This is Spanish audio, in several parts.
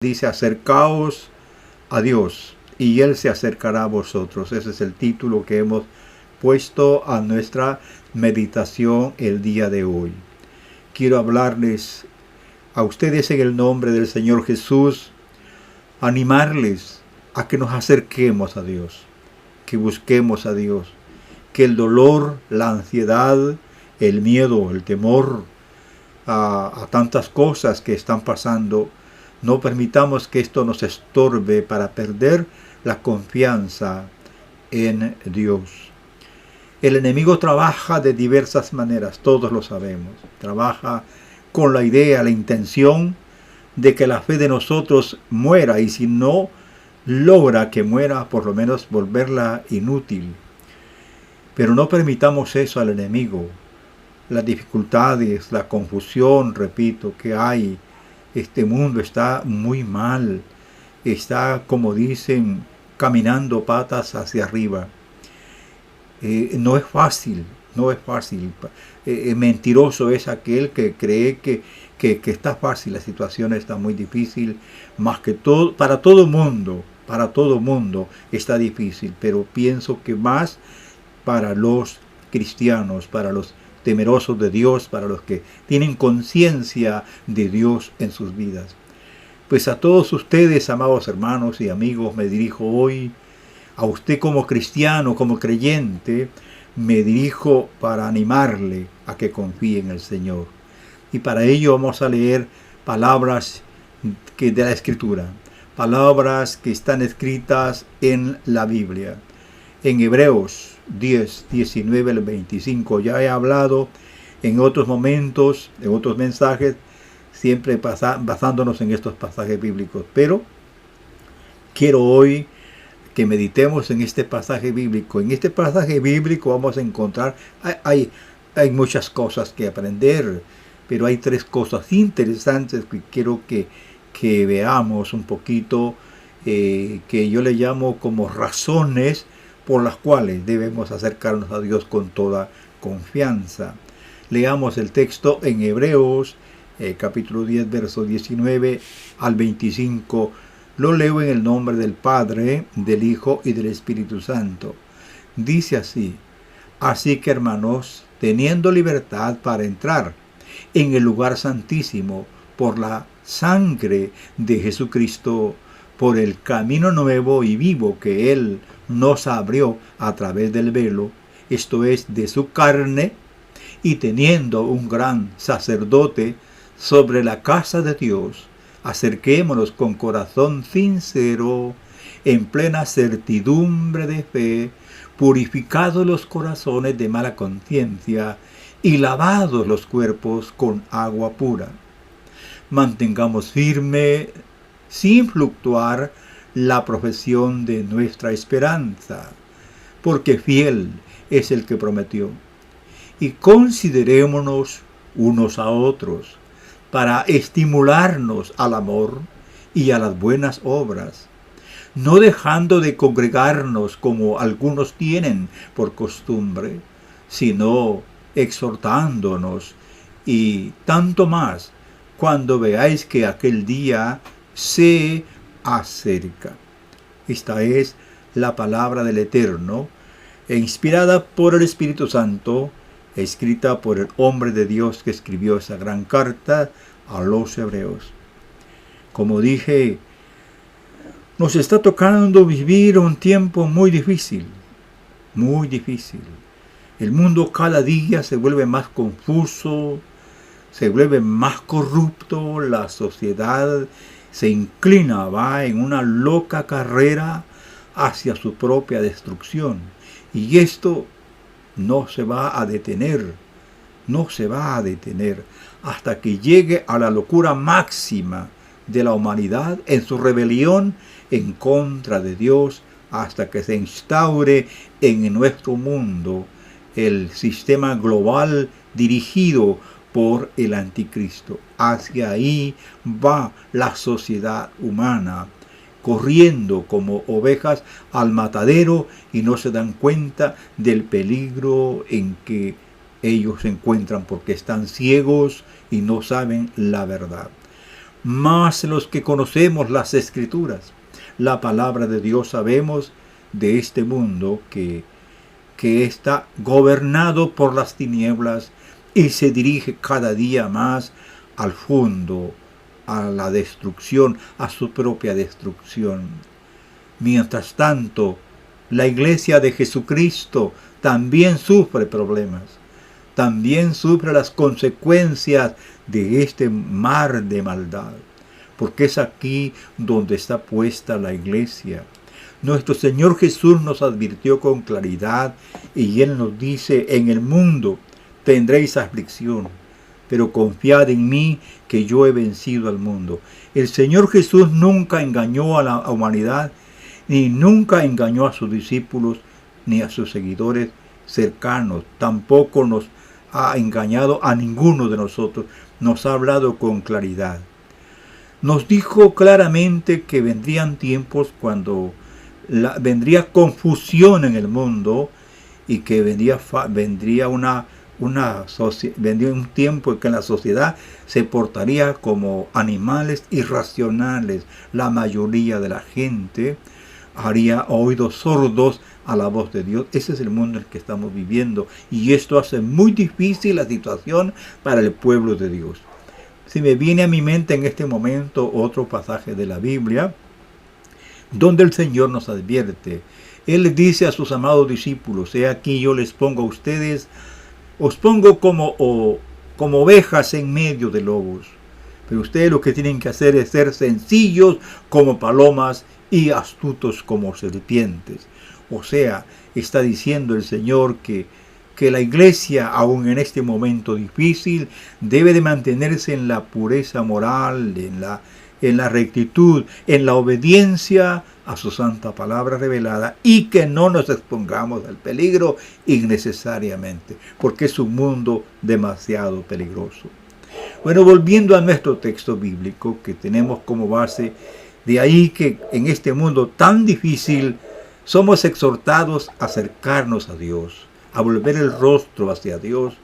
Dice: acercaos a Dios y Él se acercará a vosotros. Ese es el título que hemos puesto a nuestra meditación el día de hoy. Quiero hablarles a ustedes en el nombre del Señor Jesús, animarles a que nos acerquemos a Dios, que busquemos a Dios, que el dolor, la ansiedad, el miedo, el temor a tantas cosas que están pasando, no permitamos que esto nos estorbe para perder la confianza en Dios. El enemigo trabaja de diversas maneras, todos lo sabemos. Trabaja con la idea, la intención de que la fe de nosotros muera, y si no logra que muera, por lo menos volverla inútil. Pero no permitamos eso al enemigo. Las dificultades, la confusión, repito, que hay. Este mundo está muy mal, está, como dicen, caminando patas hacia arriba. No es fácil, no es fácil. Mentiroso es aquel que cree que está fácil. La situación está muy difícil, más que todo, para todo mundo está difícil, pero pienso que más para los cristianos, para los temerosos de Dios, para los que tienen conciencia de Dios en sus vidas. Pues a todos ustedes, amados hermanos y amigos, me dirijo hoy. A usted como cristiano, como creyente, me dirijo para animarle a que confíe en el Señor. Y para ello vamos a leer palabras de la Escritura, palabras que están escritas en la Biblia. En Hebreos 10, 19 al 25, ya he hablado en otros momentos, en otros mensajes, siempre basándonos en estos pasajes bíblicos. Pero quiero hoy que meditemos en este pasaje bíblico. En este pasaje bíblico vamos a encontrar, hay muchas cosas que aprender, pero hay tres cosas interesantes que quiero que veamos un poquito, que yo le llamo como razones por las cuales debemos acercarnos a Dios con toda confianza. Leamos el texto en Hebreos, capítulo 10, verso 19 al 25. Lo leo en el nombre del Padre, del Hijo y del Espíritu Santo. Dice así: así que, hermanos, teniendo libertad para entrar en el lugar santísimo por la sangre de Jesucristo, por el camino nuevo y vivo que Él nos abrió a través del velo, esto es, de su carne, y teniendo un gran sacerdote sobre la casa de Dios, acerquémonos con corazón sincero, en plena certidumbre de fe, purificados los corazones de mala conciencia y lavados los cuerpos con agua pura. Mantengamos firme, sin fluctuar, la profesión de nuestra esperanza, porque fiel es el que prometió. Y considerémonos unos a otros para estimularnos al amor y a las buenas obras, no dejando de congregarnos como algunos tienen por costumbre, sino exhortándonos, y tanto más cuando veáis que aquel día se acerca. Esta es la palabra del Eterno, inspirada por el Espíritu Santo, escrita por el hombre de Dios que escribió esa gran carta a los hebreos. Como dije, nos está tocando vivir un tiempo muy difícil, muy difícil. El mundo cada día se vuelve más confuso, se vuelve más corrupto, la sociedad se inclina, va en una loca carrera hacia su propia destrucción. Y esto no se va a detener, no se va a detener hasta que llegue a la locura máxima de la humanidad en su rebelión en contra de Dios, hasta que se instaure en nuestro mundo el sistema global dirigido por el anticristo. Hacia ahí va la sociedad humana, corriendo como ovejas al matadero, y no se dan cuenta del peligro en que ellos se encuentran porque están ciegos y no saben la verdad. más los que conocemos las Escrituras, la palabra de Dios, sabemos de este mundo que está gobernado por las tinieblas y se dirige cada día más al fondo, a la destrucción, a su propia destrucción. Mientras tanto, la Iglesia de Jesucristo también sufre problemas, también sufre las consecuencias de este mar de maldad, porque es aquí donde está puesta la Iglesia. Nuestro Señor Jesús nos advirtió con claridad y Él nos dice: en el mundo tendréis aflicción, pero confiad en mí que yo he vencido al mundo. El Señor Jesús nunca engañó a la humanidad, ni nunca engañó a sus discípulos, ni a sus seguidores cercanos. Tampoco nos ha engañado a ninguno de nosotros. Nos ha hablado con claridad. Nos dijo claramente que vendrían tiempos cuando vendría confusión en el mundo y que vendría un tiempo en que la sociedad se portaría como animales irracionales. La mayoría de la gente haría oídos sordos a la voz de Dios. Ese es el mundo en el que estamos viviendo, y esto hace muy difícil la situación para el pueblo de Dios. Se me viene a mi mente en este momento otro pasaje de la Biblia donde el Señor nos advierte. Él les dice a sus amados discípulos: he aquí yo les pongo a ustedes, os pongo como ovejas en medio de lobos, pero ustedes lo que tienen que hacer es ser sencillos como palomas y astutos como serpientes. O sea, está diciendo el Señor que la Iglesia, aún en este momento difícil, debe de mantenerse en la pureza moral, en la rectitud, en la obediencia a su santa palabra revelada, y que no nos expongamos al peligro innecesariamente, porque es un mundo demasiado peligroso. Bueno, volviendo a nuestro texto bíblico que tenemos como base, de ahí que en este mundo tan difícil somos exhortados a acercarnos a Dios, a volver el rostro hacia Dios,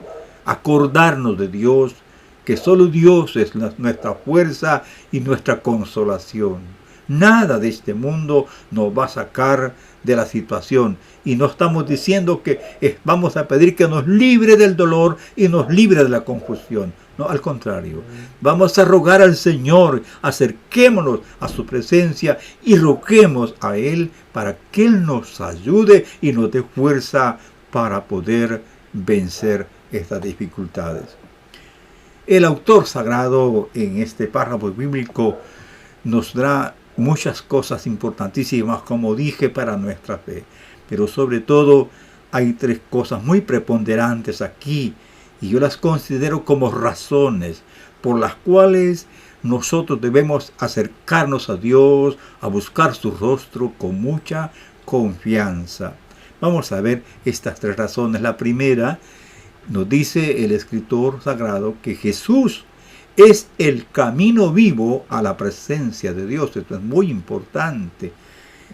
a acordarnos de Dios, que solo Dios es nuestra fuerza y nuestra consolación. Nada de este mundo nos va a sacar de la situación, y no estamos diciendo que vamos a pedir que nos libre del dolor y nos libre de la confusión. No, al contrario, vamos a rogar al Señor, acerquémonos a su presencia y roguemos a Él para que Él nos ayude y nos dé fuerza para poder vencer estas dificultades. El autor sagrado en este párrafo bíblico nos da muchas cosas importantísimas, como dije, para nuestra fe. Pero sobre todo hay tres cosas muy preponderantes aquí, y yo las considero como razones por las cuales nosotros debemos acercarnos a Dios, a buscar su rostro con mucha confianza. Vamos a ver estas tres razones. La primera, nos dice el escritor sagrado que Jesús es el camino vivo a la presencia de Dios. Esto es muy importante.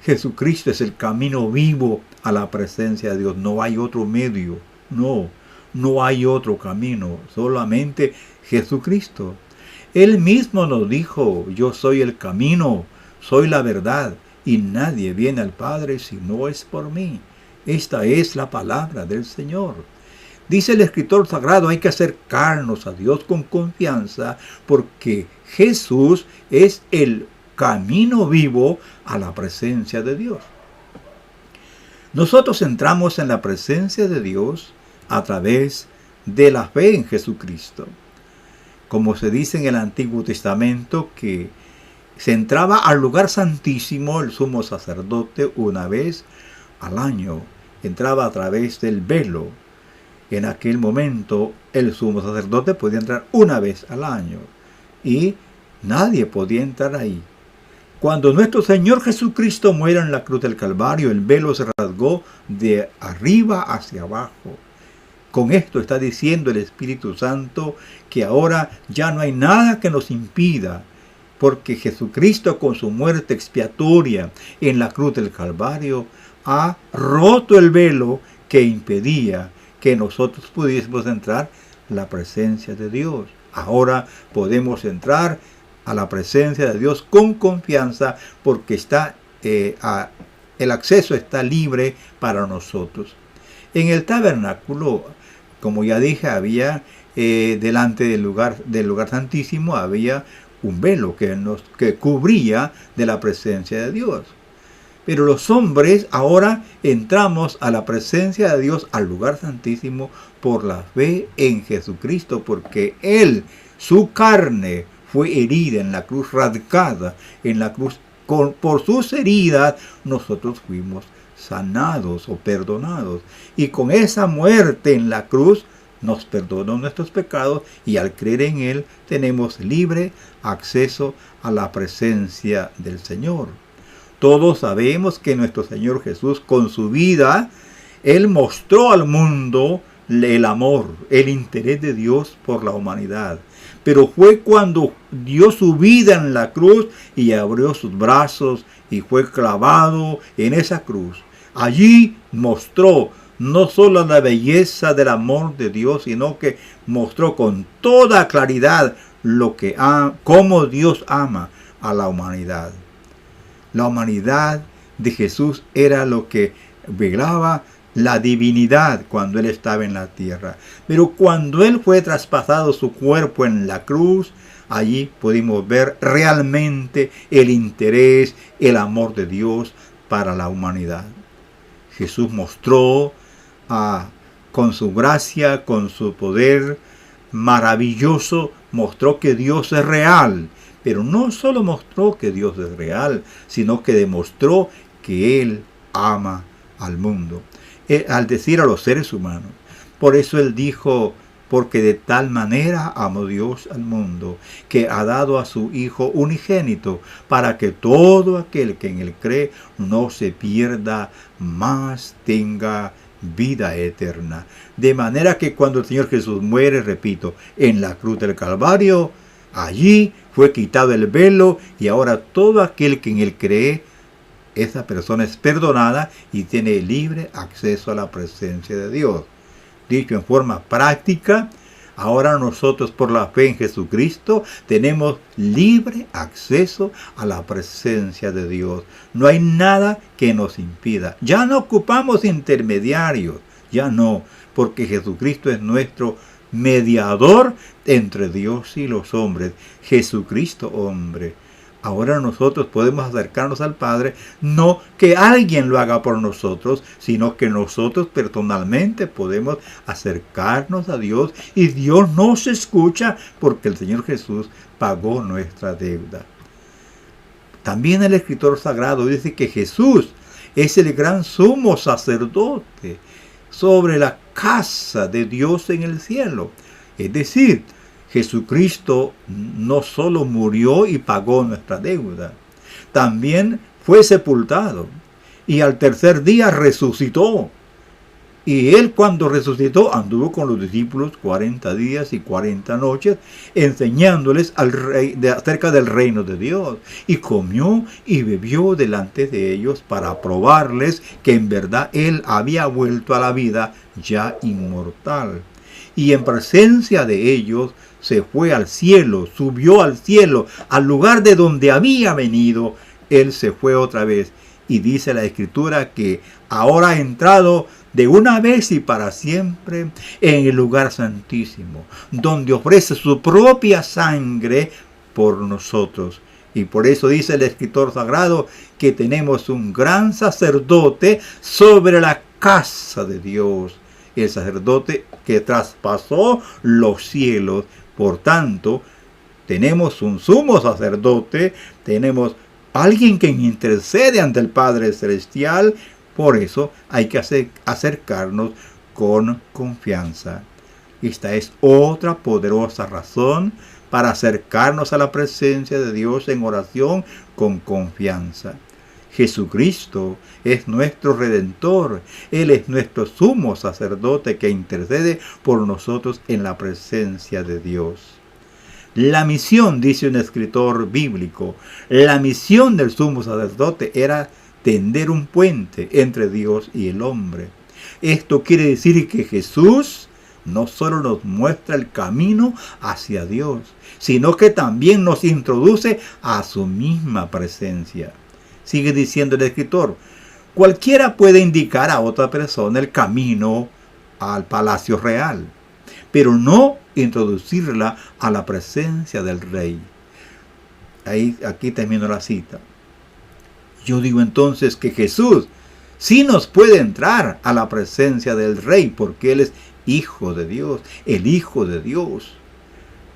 Jesucristo es el camino vivo a la presencia de Dios. No hay otro medio. No hay otro camino. Solamente Jesucristo. Él mismo nos dijo: yo soy el camino, soy la verdad, y nadie viene al Padre si no es por mí. Esta es la palabra del Señor. Dice el escritor sagrado: hay que acercarnos a Dios con confianza, porque Jesús es el camino vivo a la presencia de Dios. Nosotros entramos en la presencia de Dios a través de la fe en Jesucristo. Como se dice en el Antiguo Testamento, que se entraba al lugar santísimo el sumo sacerdote una vez al año. Entraba a través del velo. En aquel momento el sumo sacerdote podía entrar una vez al año y nadie podía entrar ahí. Cuando nuestro Señor Jesucristo muere en la cruz del Calvario, el velo se rasgó de arriba hacia abajo. Con esto está diciendo el Espíritu Santo que ahora ya no hay nada que nos impida, porque Jesucristo, con su muerte expiatoria en la cruz del Calvario, ha roto el velo que impedía que nosotros pudiésemos entrar en la presencia de Dios. Ahora podemos entrar a la presencia de Dios con confianza, porque el acceso está libre para nosotros. En el tabernáculo, como ya dije, había delante del lugar santísimo, había un velo que cubría de la presencia de Dios. Pero los hombres ahora entramos a la presencia de Dios, al lugar santísimo, por la fe en Jesucristo, porque Él, su carne, fue herida en la cruz, radicada en la cruz. Por sus heridas nosotros fuimos sanados o perdonados. Y con esa muerte en la cruz nos perdonó nuestros pecados, y al creer en Él tenemos libre acceso a la presencia del Señor. Todos sabemos que nuestro Señor Jesús, con su vida, Él mostró al mundo el amor, el interés de Dios por la humanidad. Pero fue cuando dio su vida en la cruz y abrió sus brazos y fue clavado en esa cruz. Allí mostró no solo la belleza del amor de Dios, sino que mostró con toda claridad cómo Dios ama a la humanidad. La humanidad de Jesús era lo que velaba la divinidad cuando Él estaba en la tierra. Pero cuando Él fue traspasado su cuerpo en la cruz, allí pudimos ver realmente el interés, el amor de Dios para la humanidad. Jesús mostró con su gracia, con su poder maravilloso, mostró que Dios es real. Pero no solo mostró que Dios es real, sino que demostró que Él ama al mundo. Al decir a los seres humanos. Por eso Él dijo, porque de tal manera amó Dios al mundo, que ha dado a su Hijo unigénito, para que todo aquel que en Él cree no se pierda, mas tenga vida eterna. De manera que cuando el Señor Jesús muere, repito, en la cruz del Calvario, allí fue quitado el velo, y ahora todo aquel que en Él cree, esa persona es perdonada y tiene libre acceso a la presencia de Dios. Dicho en forma práctica, ahora nosotros por la fe en Jesucristo tenemos libre acceso a la presencia de Dios. No hay nada que nos impida. Ya no ocupamos intermediarios, ya no, porque Jesucristo es nuestro mediador entre Dios y los hombres. Jesucristo hombre. Ahora nosotros podemos acercarnos al Padre, no que alguien lo haga por nosotros, sino que nosotros personalmente podemos acercarnos a Dios, y Dios nos escucha porque el Señor Jesús pagó nuestra deuda. También el escritor sagrado dice que Jesús es el gran sumo sacerdote sobre la casa de Dios en el cielo. Es decir, Jesucristo no solo murió y pagó nuestra deuda, también fue sepultado y al tercer día resucitó. Y Él, cuando resucitó, anduvo con los discípulos 40 días y 40 noches enseñándoles acerca del reino de Dios, y comió y bebió delante de ellos para probarles que en verdad Él había vuelto a la vida ya inmortal. Y en presencia de ellos se fue al cielo, subió al cielo, al lugar de donde había venido. Él se fue otra vez. Y dice la Escritura que ahora ha entrado de una vez y para siempre en el lugar santísimo, donde ofrece su propia sangre por nosotros. Y por eso dice el escritor sagrado que tenemos un gran sacerdote sobre la casa de Dios. El sacerdote que traspasó los cielos. Por tanto, tenemos un sumo sacerdote, tenemos alguien que intercede ante el Padre Celestial. Por eso hay que acercarnos con confianza. Esta es otra poderosa razón para acercarnos a la presencia de Dios en oración con confianza. Jesucristo es nuestro Redentor. Él es nuestro sumo sacerdote que intercede por nosotros en la presencia de Dios. La misión, dice un escritor bíblico, la misión del sumo sacerdote era tender un puente entre Dios y el hombre. Esto quiere decir que Jesús no solo nos muestra el camino hacia Dios, sino que también nos introduce a su misma presencia. Sigue diciendo el escritor, cualquiera puede indicar a otra persona el camino al palacio real, pero no introducirla a la presencia del rey. Aquí termino la cita. Yo digo entonces que Jesús sí nos puede entrar a la presencia del rey, porque Él es Hijo de Dios, el Hijo de Dios.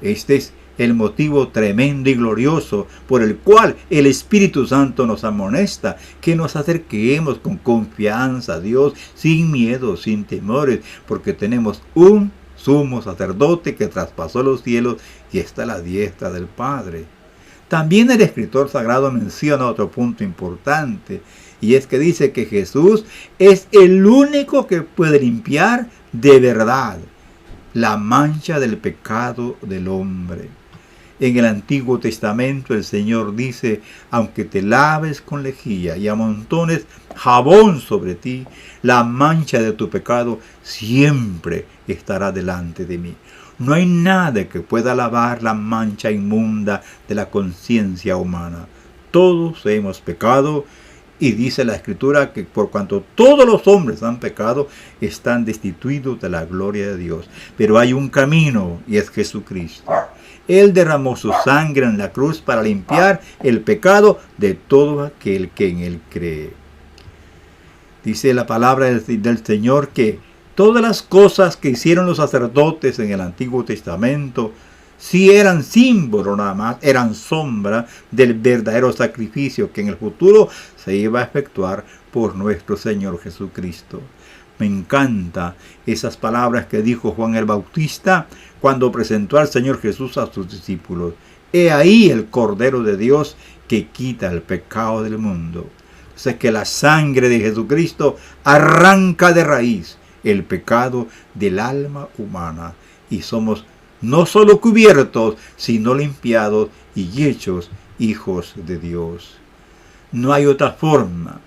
Este es el motivo tremendo y glorioso por el cual el Espíritu Santo nos amonesta, que nos acerquemos con confianza a Dios, sin miedo, sin temores, porque tenemos un sumo sacerdote que traspasó los cielos y está a la diestra del Padre. También el escritor sagrado menciona otro punto importante, y es que dice que Jesús es el único que puede limpiar de verdad la mancha del pecado del hombre. En el Antiguo Testamento el Señor dice, aunque te laves con lejía y amontones jabón sobre ti, la mancha de tu pecado siempre estará delante de mí. No hay nada que pueda lavar la mancha inmunda de la conciencia humana. Todos hemos pecado, y dice la Escritura que por cuanto todos los hombres han pecado, están destituidos de la gloria de Dios. Pero hay un camino, y es Jesucristo. Él derramó su sangre en la cruz para limpiar el pecado de todo aquel que en Él cree. Dice la palabra del Señor que todas las cosas que hicieron los sacerdotes en el Antiguo Testamento sí eran símbolos nada más, eran sombra del verdadero sacrificio que en el futuro se iba a efectuar por nuestro Señor Jesucristo. Me encanta esas palabras que dijo Juan el Bautista cuando presentó al Señor Jesús a sus discípulos. He ahí el Cordero de Dios que quita el pecado del mundo. O sea que la sangre de Jesucristo arranca de raíz el pecado del alma humana y somos no solo cubiertos, sino limpiados y hechos hijos de Dios. No hay otra forma,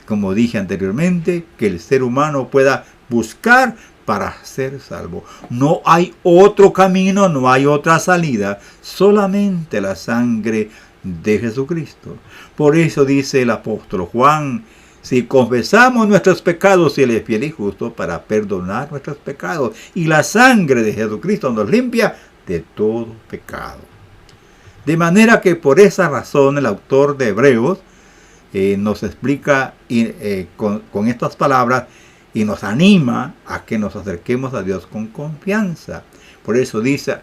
como dije anteriormente, que el ser humano pueda buscar para ser salvo. No hay otro camino, no hay otra salida, solamente la sangre de Jesucristo. Por eso dice el apóstol Juan, si confesamos nuestros pecados, Él es fiel y justo para perdonar nuestros pecados. Y la sangre de Jesucristo nos limpia de todo pecado. De manera que por esa razón el autor de Hebreos nos explica con estas palabras y nos anima a que nos acerquemos a Dios con confianza. Por eso dice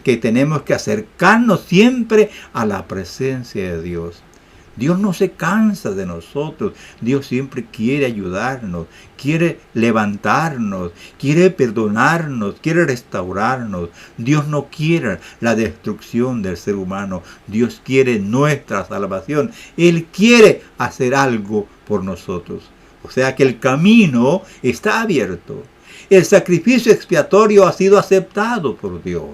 que tenemos que acercarnos siempre a la presencia de Dios. Dios no se cansa de nosotros. Dios siempre quiere ayudarnos, quiere levantarnos, quiere perdonarnos, quiere restaurarnos. Dios no quiere la destrucción del ser humano. Dios quiere nuestra salvación. Él quiere hacer algo por nosotros. O sea que el camino está abierto. El sacrificio expiatorio ha sido aceptado por Dios.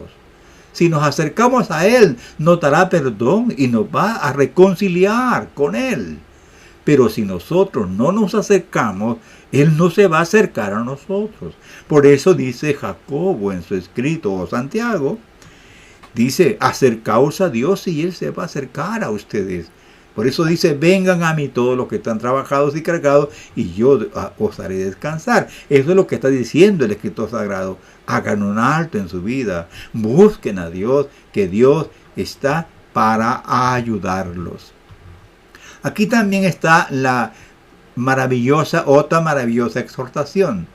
Si nos acercamos a Él, nos dará perdón y nos va a reconciliar con Él. Pero si nosotros no nos acercamos, Él no se va a acercar a nosotros. Por eso dice Jacobo en su escrito, o Santiago, dice, acercaos a Dios y Él se va a acercar a ustedes. Por eso dice, vengan a mí todos los que están trabajados y cargados y yo os haré descansar. Eso es lo que está diciendo el escritor sagrado. Hagan un alto en su vida. Busquen a Dios, que Dios está para ayudarlos. Aquí también está la otra maravillosa exhortación.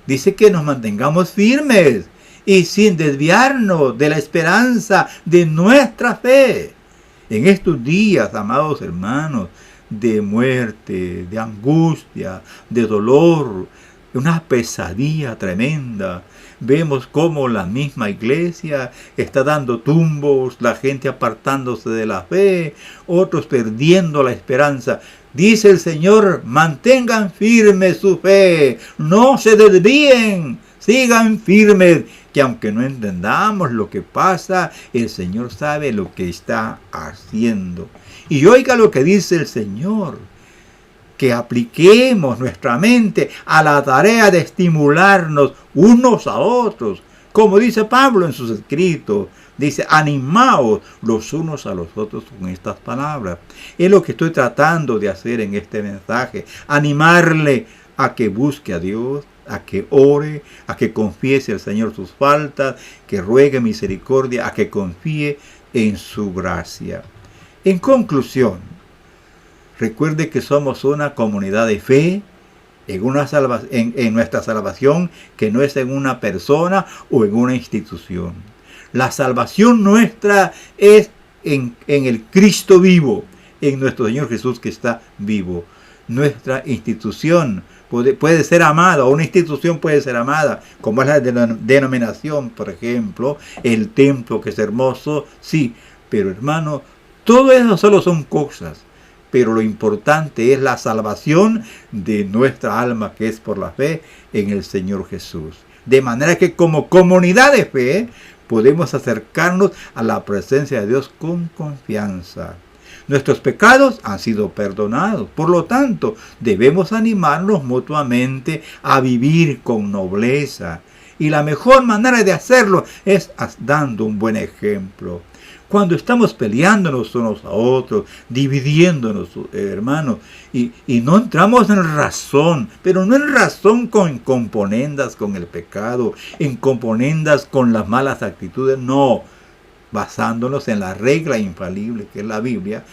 Dice que nos mantengamos firmes y sin desviarnos de la esperanza de nuestra fe. En estos días, amados hermanos, de muerte, de angustia, de dolor, una pesadilla tremenda, vemos cómo la misma iglesia está dando tumbos, la gente apartándose de la fe, otros perdiendo la esperanza. Dice el Señor, mantengan firme su fe, no se desvíen, sigan firmes, que aunque no entendamos lo que pasa, el Señor sabe lo que está haciendo. Y oiga lo que dice el Señor, que apliquemos nuestra mente a la tarea de estimularnos unos a otros. Como dice Pablo en sus escritos, dice, animaos los unos a los otros con estas palabras. Es lo que estoy tratando de hacer en este mensaje. Animarle a que busque a Dios, a que ore, a que confiese al Señor sus faltas, que ruegue misericordia, a que confíe en su gracia. En conclusión, recuerde que somos una comunidad de fe en nuestra salvación, que no es en una persona o en una institución. La salvación nuestra es en el Cristo vivo, en nuestro Señor Jesús que está vivo. Nuestra institución puede ser amada, o una institución puede ser amada, como es la denominación, por ejemplo, el templo que es hermoso, sí, pero hermano, todo eso solo son cosas. Pero lo importante es la salvación de nuestra alma, que es por la fe en el Señor Jesús. De manera que como comunidad de fe podemos acercarnos a la presencia de Dios con confianza. Nuestros pecados han sido perdonados. Por lo tanto, debemos animarnos mutuamente a vivir con nobleza. Y la mejor manera de hacerlo es dando un buen ejemplo. Cuando estamos peleándonos unos a otros, dividiéndonos, hermanos, y no entramos en razón, pero no en razón con componendas con el pecado, en componendas con las malas actitudes, no, basándonos en la regla infalible que es la Biblia,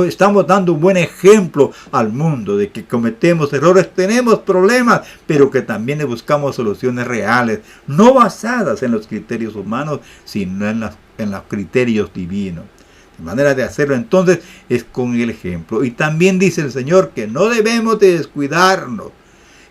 estamos dando un buen ejemplo al mundo de que cometemos errores, tenemos problemas, pero que también buscamos soluciones reales, no basadas en los criterios humanos, sino en los criterios divinos. La manera de hacerlo entonces es con el ejemplo. Y también dice el Señor que no debemos de descuidarnos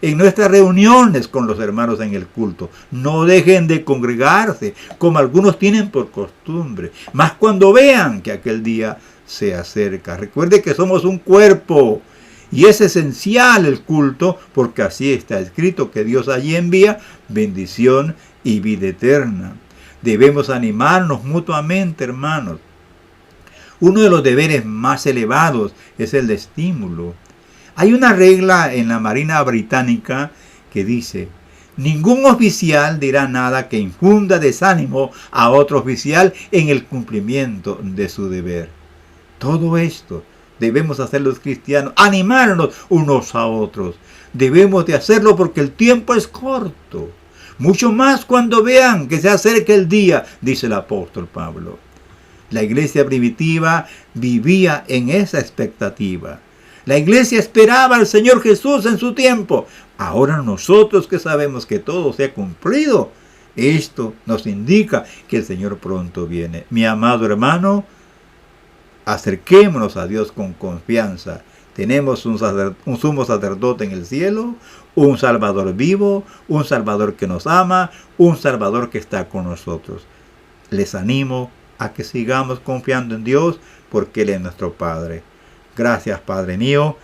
en nuestras reuniones con los hermanos en el culto. No dejen de congregarse como algunos tienen por costumbre, más cuando vean que aquel día se acerca. Recuerde que somos un cuerpo y es esencial el culto, porque así está escrito que Dios allí envía bendición y vida eterna. Debemos animarnos mutuamente, hermanos. Uno de los deberes más elevados es el de estímulo. Hay una regla en la Marina Británica que dice: ningún oficial dirá nada que infunda desánimo a otro oficial en el cumplimiento de su deber. Todo esto debemos hacer los cristianos, animarnos unos a otros. Debemos de hacerlo porque el tiempo es corto. Mucho más cuando vean que se acerca el día, dice el apóstol Pablo. La iglesia primitiva vivía en esa expectativa. La iglesia esperaba al Señor Jesús en su tiempo. Ahora nosotros que sabemos que todo se ha cumplido, esto nos indica que el Señor pronto viene. Mi amado hermano, acerquémonos a Dios con confianza. Tenemos un sumo sacerdote en el cielo, un Salvador vivo, un Salvador que nos ama, un Salvador que está con nosotros. Les animo a que sigamos confiando en Dios, porque Él es nuestro Padre. Gracias, Padre mío.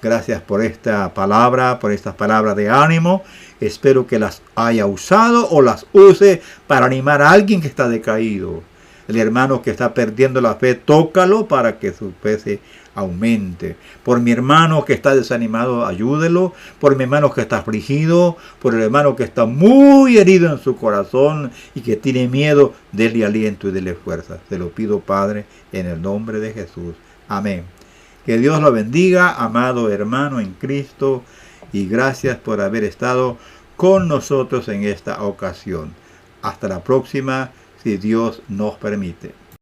Gracias por esta palabra, por estas palabras de ánimo. Espero que las haya usado o las use para animar a alguien que está decaído. El hermano que está perdiendo la fe, tócalo para que su fe se aumente. Por mi hermano que está desanimado, ayúdelo. Por mi hermano que está afligido. Por el hermano que está muy herido en su corazón y que tiene miedo, dele aliento y dele fuerza. Se lo pido, Padre, en el nombre de Jesús. Amén. Que Dios lo bendiga, amado hermano en Cristo, y gracias por haber estado con nosotros en esta ocasión. Hasta la próxima, si Dios nos permite.